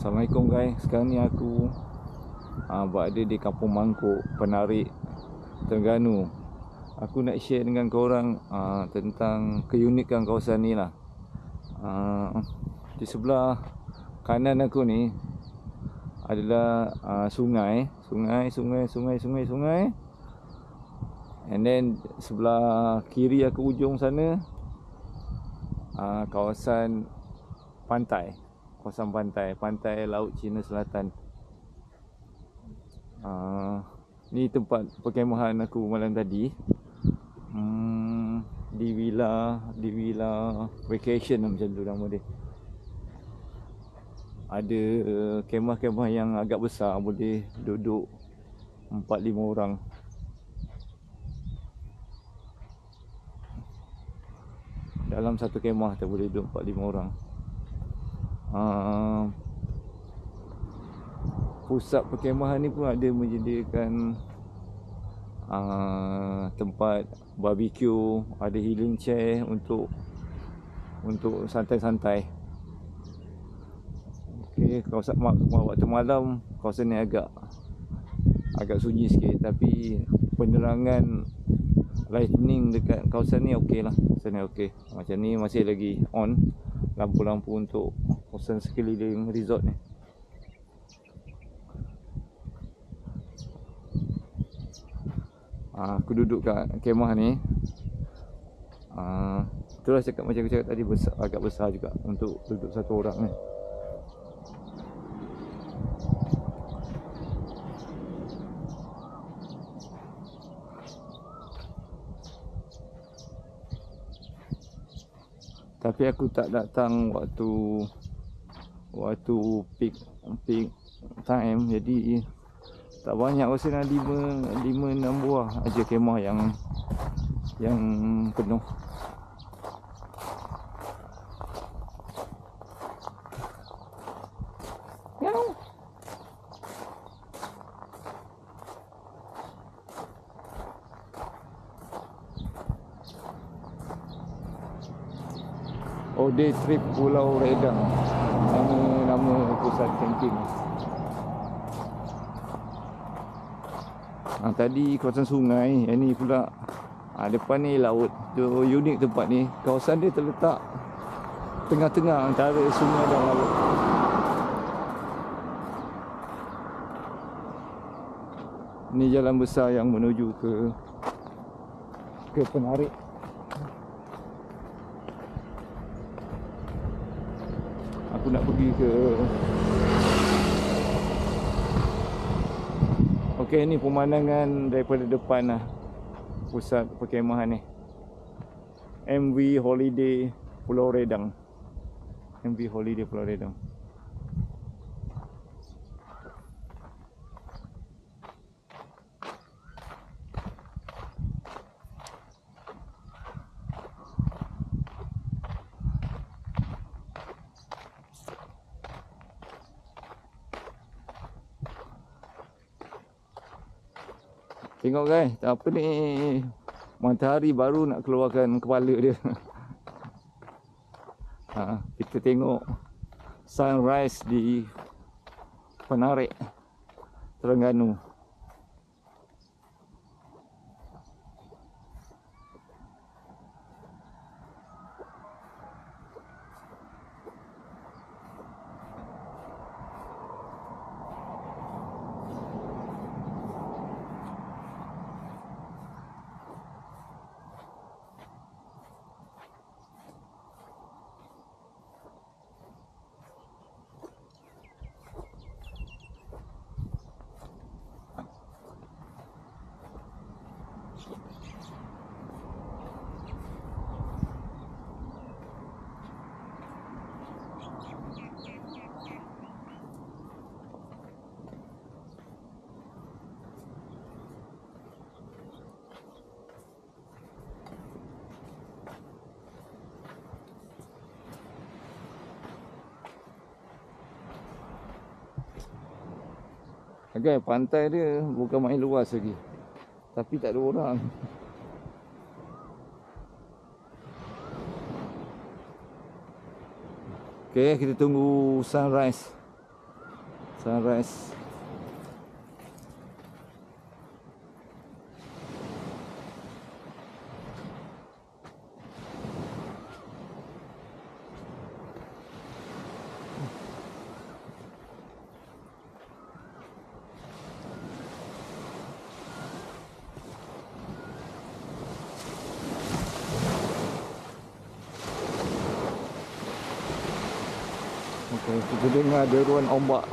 Assalamualaikum guys. Sekarang ni aku berada di Kampung Mangkuk, Penarik, Terengganu. Aku nak share dengan korang tentang keunikan kawasan ni lah. Di sebelah kanan aku ni adalah sungai. And then sebelah kiri aku ujung sana kawasan pantai. Pantai Laut Cina Selatan. Ni tempat perkemahan aku malam tadi. Di villa vacation macam tu nama dia. Ada kemah-kemah yang agak besar, boleh duduk 4-5 orang. Dalam satu kemah tu boleh duduk 4-5 orang. Pusat perkemahan ni pun ada menyediakan tempat barbecue, ada healing chair untuk santai-santai. Okey, kawasan waktu malam kawasan ni agak sunyi sikit, tapi penerangan lightning dekat kawasan ni okey lah. Kawasan ni okey. Macam ni masih lagi on lampu-lampu untuk kawasan sekeliling resort ni. Aku duduk kat kemah ni. Itulah macam aku cakap tadi, agak besar juga untuk duduk satu orang ni. Tapi aku tak datang waktu peak time, jadi tak banyak. Rasa dah 5-6 buah aja kemah yang penuh. Day trip Pulau Redang, nama pusat camping. Tadi kawasan sungai, yang ni pula depan ni laut. Tu unik tempat ni. Kawasan dia terletak tengah-tengah antara sungai dan laut. Ni jalan besar yang menuju ke Penarik. Aku nak pergi ke okey, ni pemandangan daripada depan lah pusat perkemahan ni. MV Holiday Pulau Redang. Tengok guys, apa ni, matahari baru nak keluarkan kepala dia. Kita tengok sunrise di Penarik, Terengganu. Okay, pantai dia bukan main luas lagi, tapi tak ada orang. Okay, kita tunggu sunrise. Sunrise. Okay, kita dengar deruan ombak.